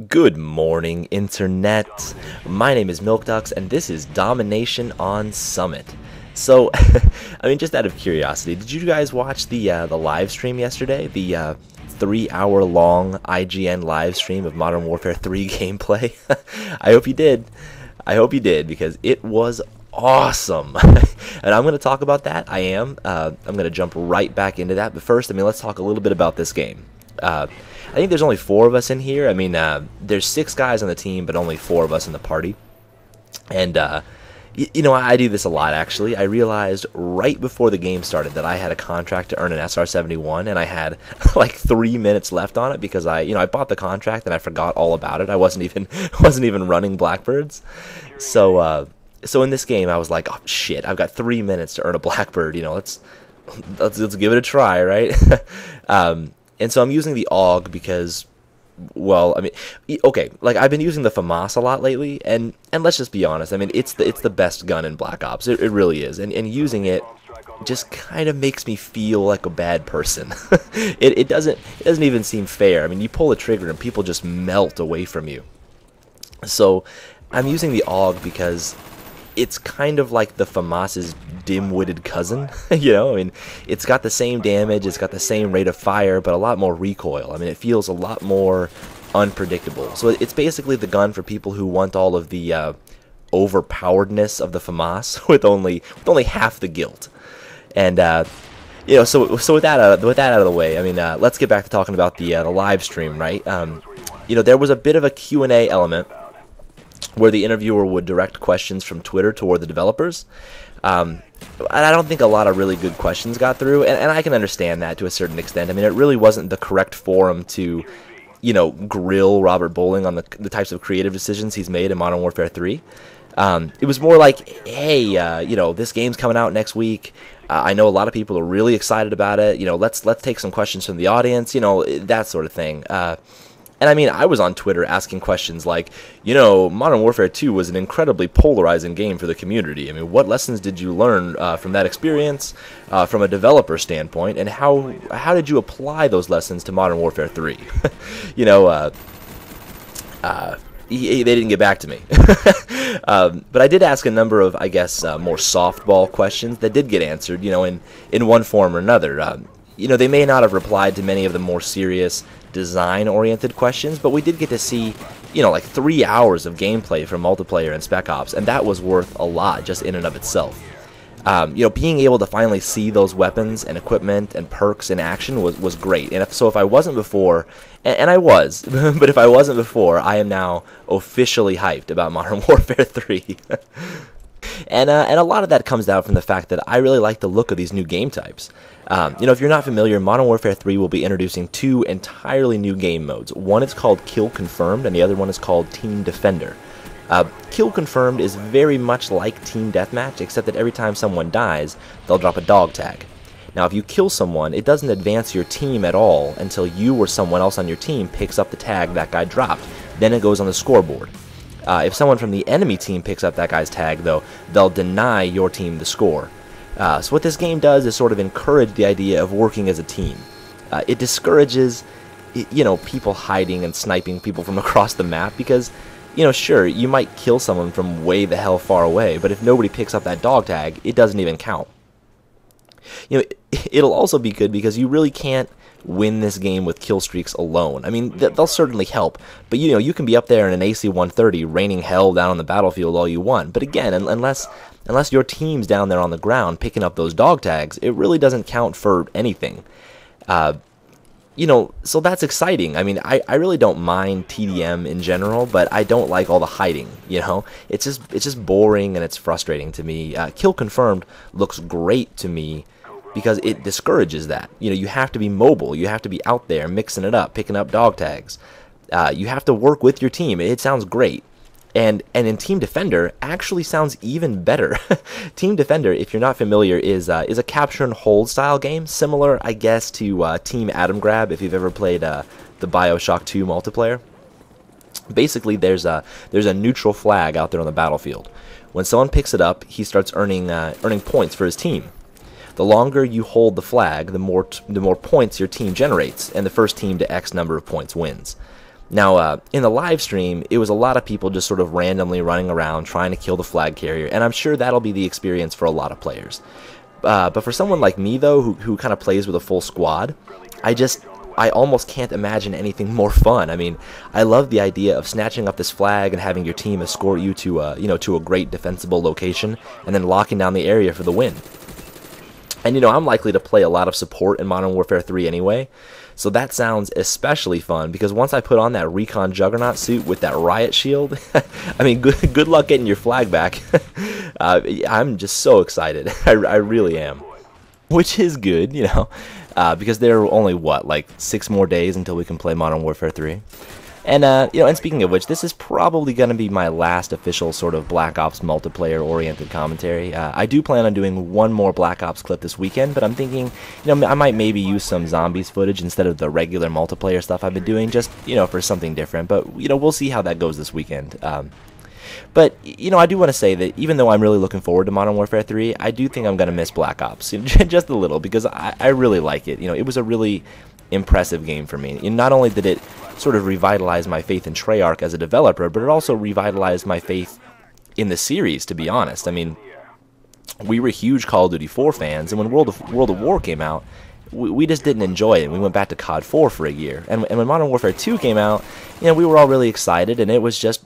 Good morning, Internet. My name is MilkDucks, and this is Domination on Summit. So, just out of curiosity, did you guys watch the live stream yesterday? The 3-hour long IGN live stream of Modern Warfare 3 gameplay? I hope you did. I hope you did, because it was awesome. And I'm going to talk about that. I'm going to jump right back into that. But first, let's talk a little bit about this game. I think there's only 4 of us in here. There's 6 guys on the team, but only 4 of us in the party. And, I do this a lot, actually. I realized right before the game started that I had a contract to earn an SR-71, and I had, like, 3 minutes left on it because I bought the contract and I forgot all about it. I wasn't even running Blackbirds. So in this game, I was like, oh, shit, I've got 3 minutes to earn a Blackbird. Let's give it a try, right? And so I'm using the AUG because, okay, like I've been using the FAMAS a lot lately, and let's just be honest, it's the best gun in Black Ops. It really is, and using it just kind of makes me feel like a bad person. It doesn't even seem fair. You pull a trigger and people just melt away from you. So I'm using the AUG because it's kind of like the FAMAS's dim-witted cousin. It's got the same damage, it's got the same rate of fire, but a lot more recoil. It feels a lot more unpredictable. So it's basically the gun for people who want all of the overpoweredness of the FAMAS with only half the guilt. And so with that out of the way, let's get back to talking about the live stream, right? There was a bit of a Q&A element where the interviewer would direct questions from Twitter toward the developers. And I don't think a lot of really good questions got through, and I can understand that to a certain extent. it really wasn't the correct forum to, grill Robert Bowling on the types of creative decisions he's made in Modern Warfare 3. It was more like, hey, this game's coming out next week. I know a lot of people are really excited about it. Let's take some questions from the audience, that sort of thing. And I was on Twitter asking questions like, Modern Warfare 2 was an incredibly polarizing game for the community. What lessons did you learn from that experience, from a developer standpoint, and how did you apply those lessons to Modern Warfare 3? They didn't get back to me. But I did ask a number of, more softball questions that did get answered, in one form or another. They may not have replied to many of the more serious design-oriented questions, but we did get to see, like 3 hours of gameplay from multiplayer and Spec Ops, and that was worth a lot just in and of itself. Being able to finally see those weapons and equipment and perks in action was great. And if I wasn't before, and I was, but if I wasn't before, I am now officially hyped about Modern Warfare 3. And a lot of that comes down from the fact that I really like the look of these new game types. If you're not familiar, Modern Warfare 3 will be introducing 2 entirely new game modes. One is called Kill Confirmed, and the other one is called Team Defender. Kill Confirmed is very much like Team Deathmatch, except that every time someone dies, they'll drop a dog tag. Now, if you kill someone, it doesn't advance your team at all until you or someone else on your team picks up the tag that guy dropped. Then it goes on the scoreboard. If someone from the enemy team picks up that guy's tag, though, they'll deny your team the score. So what this game does is sort of encourage the idea of working as a team. It discourages, people hiding and sniping people from across the map because, sure, you might kill someone from way the hell far away, but if nobody picks up that dog tag, it doesn't even count. It'll also be good because you really can't win this game with kill streaks alone. They'll certainly help, but you can be up there in an AC-130 raining hell down on the battlefield all you want, but again, unless your team's down there on the ground picking up those dog tags, it really doesn't count for anything. So that's exciting. I really don't mind TDM in general, but I don't like all the hiding, It's just boring and it's frustrating to me. Kill Confirmed looks great to me because it discourages that. You have to be mobile. You have to be out there mixing it up, picking up dog tags. You have to work with your team. It sounds great. And in Team Defender actually sounds even better. Team Defender, if you're not familiar, is a capture and hold style game, similar, I guess, to Team Atom Grab if you've ever played the BioShock 2 multiplayer. Basically, there's a neutral flag out there on the battlefield. When someone picks it up, he starts earning points for his team. The longer you hold the flag, the more points your team generates, and the first team to X number of points wins. Now, in the live stream, it was a lot of people just sort of randomly running around trying to kill the flag carrier, and I'm sure that'll be the experience for a lot of players. But for someone like me, though, who kind of plays with a full squad, I almost can't imagine anything more fun. I mean, I love the idea of snatching up this flag and having your team escort you to to a great defensible location, and then locking down the area for the win. And I'm likely to play a lot of support in Modern Warfare 3 anyway, so that sounds especially fun, because once I put on that Recon Juggernaut suit with that riot shield, I mean, good luck getting your flag back. I'm just so excited. I really am. Which is good, because there are only, like 6 more days until we can play Modern Warfare 3. And, and speaking of which, this is probably going to be my last official sort of Black Ops multiplayer-oriented commentary. I do plan on doing one more Black Ops clip this weekend, but I'm thinking, I might maybe use some zombies footage instead of the regular multiplayer stuff I've been doing, just, for something different. But, we'll see how that goes this weekend. But, I do want to say that even though I'm really looking forward to Modern Warfare 3, I do think I'm going to miss Black Ops, just a little, because I really like it. It was a really impressive game for me. And not only did it sort of revitalize my faith in Treyarch as a developer, but it also revitalized my faith in the series, to be honest. I mean, we were huge Call of Duty 4 fans, and when World of War came out, we just didn't enjoy it. We went back to COD 4 for a year. And when Modern Warfare 2 came out, we were all really excited, and it was just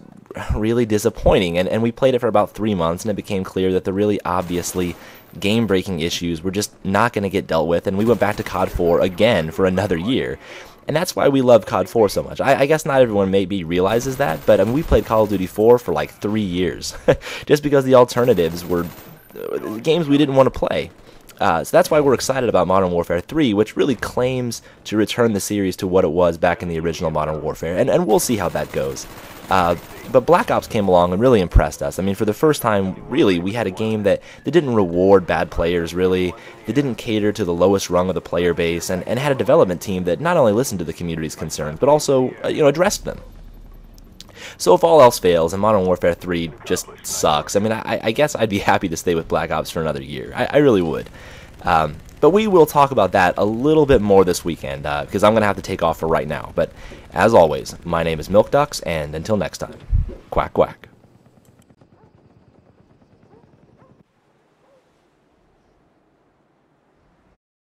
really disappointing. And we played it for about 3 months, and it became clear that the really obviously game-breaking issues were just not going to get dealt with, and we went back to COD 4 again for another year. And that's why we love COD 4 so much. I guess not everyone maybe realizes that, but we played Call of Duty 4 for like 3 years, just because the alternatives were games we didn't want to play. So that's why we're excited about Modern Warfare 3, which really claims to return the series to what it was back in the original Modern Warfare, and we'll see how that goes. But Black Ops came along and really impressed us. I mean, for the first time, really, we had a game that didn't reward bad players, really. That didn't cater to the lowest rung of the player base, and had a development team that not only listened to the community's concerns, but also, addressed them. So if all else fails and Modern Warfare 3 just sucks, I mean, I guess I'd be happy to stay with Black Ops for another year. I really would. But we will talk about that a little bit more this weekend, because I'm going to have to take off for right now. But as always, my name is Milk Ducks, and until next time, quack quack.